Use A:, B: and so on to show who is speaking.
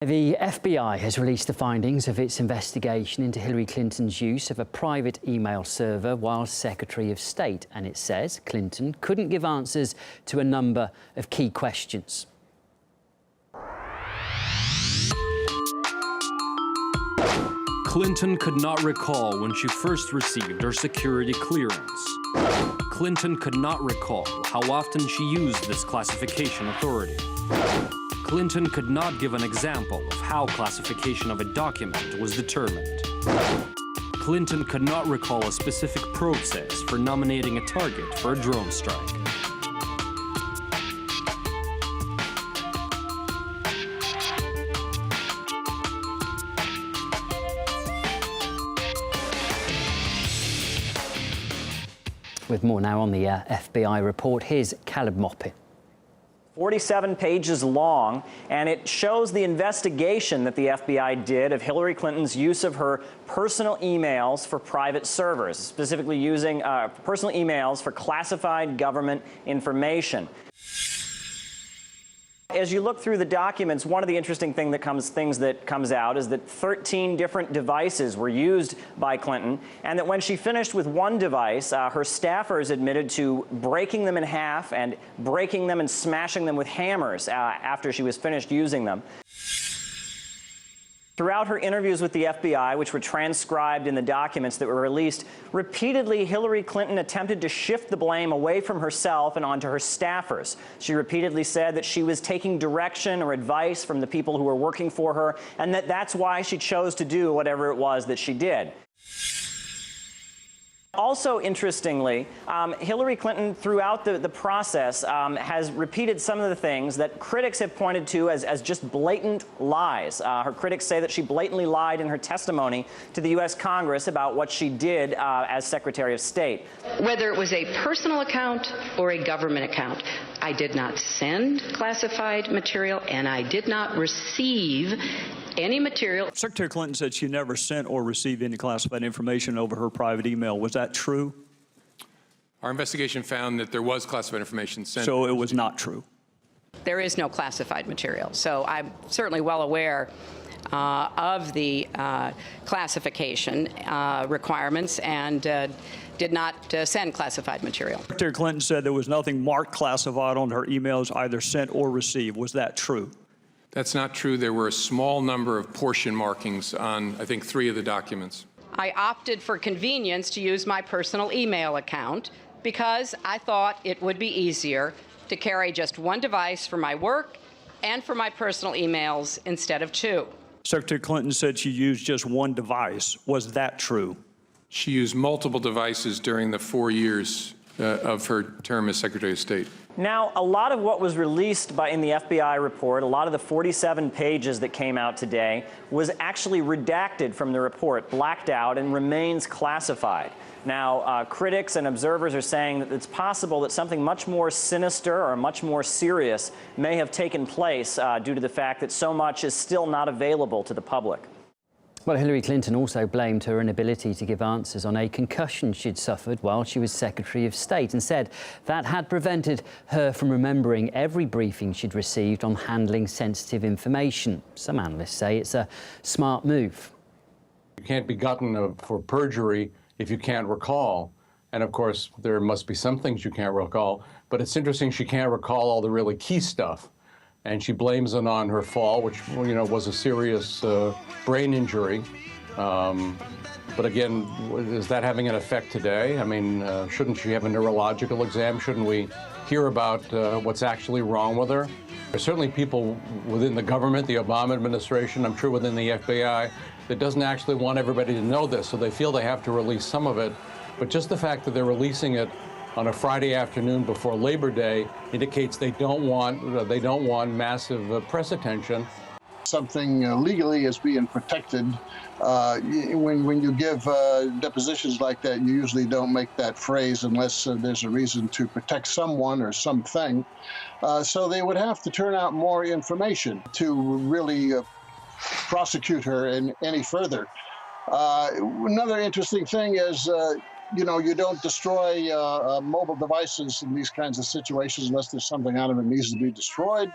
A: The FBI has released the findings of its investigation into Hillary Clinton's use of a private email server while Secretary of State, and it says Clinton couldn't give answers to a number of key questions.
B: Clinton could not recall when she first received her security clearance. Clinton could not recall how often she used this classification authority. Clinton could not give an example of how classification of a document was determined. Clinton could not recall a specific process for nominating a target for a drone strike.
A: With more now on the FBI report, here's Caleb Moppin.
C: 47 pages long, and it shows the investigation that the FBI did of Hillary Clinton's use of her personal emails for private servers, specifically using personal emails for classified government information. As you look through the documents, one of the interesting things that comes out is that 13 different devices were used by Clinton, and that when she finished with one device, her staffers admitted to breaking them in half and breaking them and smashing them with hammers after she was finished using them. Throughout her interviews with the FBI, which were transcribed in the documents that were released, repeatedly Hillary Clinton attempted to shift the blame away from herself and onto her staffers. She repeatedly said that she was taking direction or advice from the people who were working for her, and that's why she chose to do whatever it was that she did. Also, interestingly, Hillary Clinton, throughout the process, has repeated some of the things that critics have pointed to as just blatant lies. Her critics say that she blatantly lied in her testimony to the U.S. Congress about what she did as Secretary of State.
D: Whether it was a personal account or a government account, I did not send classified material, and I did not receive any material.
E: Secretary Clinton said she never sent or received any classified information over her private email. Was that true?
F: Our investigation found that there was classified information sent.
E: So it was not true?
D: There is no classified material. So I'm certainly well aware of the classification requirements and did not send classified material.
E: Secretary Clinton said there was nothing marked classified on her emails either sent or received. Was that true?
F: That's not true. There were a small number of portion markings on, I think, 3 of the documents.
D: I opted for convenience to use my personal email account because I thought it would be easier to carry just one device for my work and for my personal emails instead of 2.
E: Secretary Clinton said she used just one device. Was that true?
F: She used multiple devices during the 4 years of her term as Secretary of State.
C: Now, a lot of what was released in the FBI report, a lot of the 47 pages that came out today, was actually redacted from the report, blacked out, and remains classified. Now, critics and observers are saying that it's possible that something much more sinister or much more serious may have taken place due to the fact that so much is still not available to the public.
A: Well, Hillary Clinton also blamed her inability to give answers on a concussion she'd suffered while she was Secretary of State and said that had prevented her from remembering every briefing she'd received on handling sensitive information. Some analysts say it's a smart move.
G: You can't be gotten for perjury if you can't recall. And of course, there must be some things you can't recall. But it's interesting she can't recall all the really key stuff. And she blames it on her fall, which, you know, was a serious brain injury. But again, is that having an effect today? I mean, shouldn't she have a neurological exam? Shouldn't we hear about what's actually wrong with her? There's certainly people within the government, the Obama administration, I'm sure within the FBI, that doesn't actually want everybody to know this, so they feel they have to release some of it. But just the fact that they're releasing it on a Friday afternoon before Labor Day indicates they don't want massive press attention.
H: Something legally is being protected. When you give depositions like that, you usually don't make that phrase unless there's a reason to protect someone or something. So they would have to turn out more information to really prosecute her any further. Another interesting thing is you know, you don't destroy mobile devices in these kinds of situations unless there's something on them that needs to be destroyed.